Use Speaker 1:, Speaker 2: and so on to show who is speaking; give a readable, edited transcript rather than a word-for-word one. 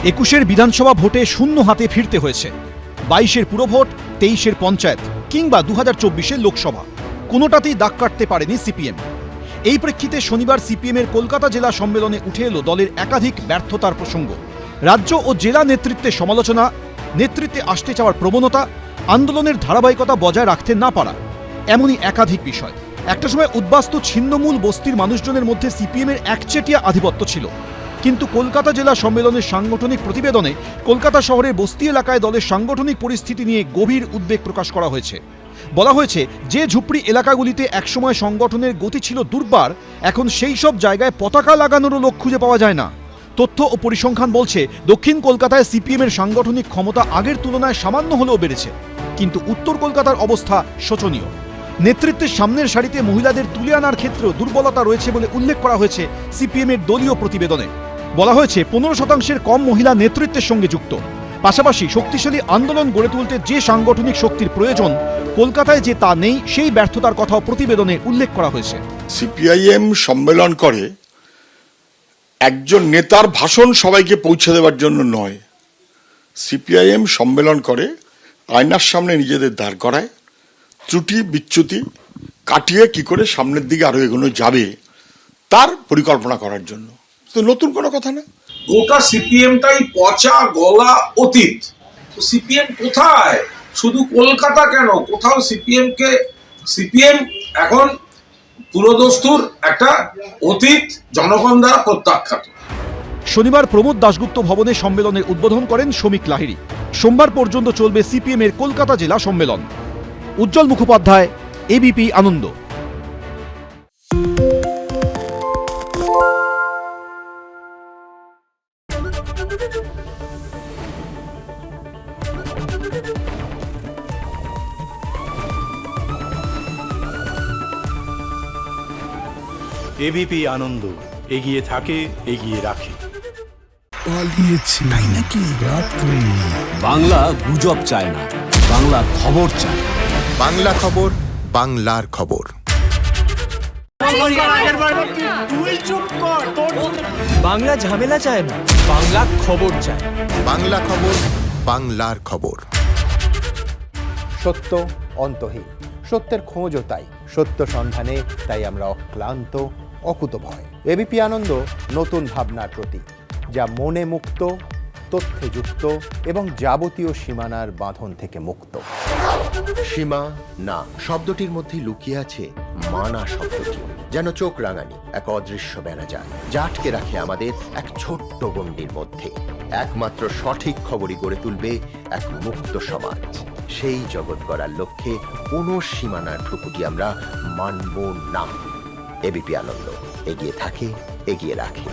Speaker 1: 21-এর বিধানসভা ভোটে শূন্য হাতে ফিরতে হয়েছে। 22-এর পুরভোট, 23-এর পঞ্চায়েত কিংবা 2024-এর লোকসভা, কোনোটাতেই দাগ কাটতে পারেনি সিপিএম। এই প্রেক্ষিতে শনিবার সিপিএমের কলকাতা জেলা সম্মেলনে উঠে এলো দলের একাধিক ব্যর্থতার প্রসঙ্গ। রাজ্য ও জেলা নেতৃত্বের সমালোচনা, নেতৃত্বে আসতে চাওয়ার প্রবণতা, আন্দোলনের ধারাবাহিকতা বজায় রাখতে না পারা, এমনই একাধিক বিষয়। একটা সময় উদ্বাস্তু ছিন্নমূল বস্তির মানুষজনের মধ্যে সিপিএমের একচেটিয়া আধিপত্য ছিল, কিন্তু কলকাতা জেলা সম্মেলনের সাংগঠনিক প্রতিবেদনে কলকাতা শহরের বস্তি এলাকায় দলের সাংগঠনিক পরিস্থিতি নিয়ে গভীর উদ্বেগ প্রকাশ করা হয়েছে। বলা হয়েছে, যে ঝুপড়ি এলাকাগুলিতে একসময় সংগঠনের গতি ছিল দুর্বার, এখন সেই সব জায়গায় পতাকা লাগানোরও লোক খুঁজে পাওয়া যায় না। তথ্য ও পরিসংখ্যান বলছে, দক্ষিণ কলকাতায় সিপিএমের সাংগঠনিক ক্ষমতা আগের তুলনায় সামান্য হলেও বেড়েছে, কিন্তু উত্তর কলকাতার অবস্থা শোচনীয়। নেতৃত্বের সামনের সারিতে মহিলাদের তুলে আনার ক্ষেত্রেও দুর্বলতা রয়েছে বলে উল্লেখ করা হয়েছে সিপিএমের দলীয় প্রতিবেদনে। বলা হয়েছে, 15%-এর কম মহিলা নেতৃত্বের সঙ্গে যুক্ত। পাশাপাশি শক্তিশালী আন্দোলন গড়ে তুলতে যে সাংগঠনিক শক্তির প্রয়োজন, কলকাতায় যে তা নেই, সেই ব্যর্থতার কথাও প্রতিবেদনে উল্লেখ করা হয়েছে।
Speaker 2: সিপিআইএম সম্মেলন করে একজন নেতার ভাষণ সবাইকে পৌঁছে দেওয়ার জন্য নয়। সিপিআইএম সম্মেলন করে আয়নার সামনে নিজেদের দাঁড় করায়, ত্রুটি বিচ্যুতি কাটিয়ে কি করে সামনের দিকে আরো এগোনো যাবে তার পরিকল্পনা করার জন্য। তো নতুন কোনো কথা না।
Speaker 3: গোটা সিপিএমটাই পচা গলা অতীত। সিপিএম কোথায়? শুধু কলকাতা কেন, কোথাও সিপিএম এখন পুরোদস্তুর একটা অতীত, জনগণ দ্বারা প্রত্যাখ্যাত।
Speaker 1: শনিবার প্রমোদ দাশগুপ্ত ভবনে সম্মেলনের উদ্বোধন করেন শ্রমিক লাহিড়ী। সোমবার পর্যন্ত চলবে সিপিএমের কলকাতা জেলা সম্মেলন। উজ্জ্বল মুখোপাধ্যায়, এবিপি আনন্দ।
Speaker 4: এবিপি আনন্দ, এগিয়ে থাকে, এগিয়ে রাখে।
Speaker 5: পালিয়েছে তাই নাকি? রাত্রে
Speaker 6: বাংলা গুজব চায় না, বাংলা খবর চায়।
Speaker 5: বাংলা খবর, বাংলার খবর।
Speaker 7: বাংলা ঝামেলা চায় না, বাংলা খবর চায়।
Speaker 5: বাংলা খবর, বাংলার খবর।
Speaker 8: সত্য অন্তহীন, সত্যের খোঁজও তাই, সত্য সন্ধানে তাই আমরা অক্লান্ত, অকুতভয়। এবিপি আনন্দ নতুন ভাবনার প্রতীক, যা মনে মুক্ত, তথ্যে যুক্ত এবং যাবতীয় সীমানার বাঁধন থেকে মুক্ত।
Speaker 9: সীমা না শব্দটির মধ্যে লুকিয়ে আছে মানা শব্দটি, যেন চোখ রাঙানি এক অদৃশ্য বেড়াজাল, যা আটকে রাখে আমাদের এক ছোট্ট গণ্ডির মধ্যে। একমাত্র সঠিক খবরই গড়ে তুলবে এক মুক্ত সমাজ। সেই জগৎ গড়ার লক্ষ্যে কোনো সীমানার ঠুকুটি আমরা মানব না। এবিপি আনন্দ, এগিয়ে থাকে, এগিয়ে রাখে।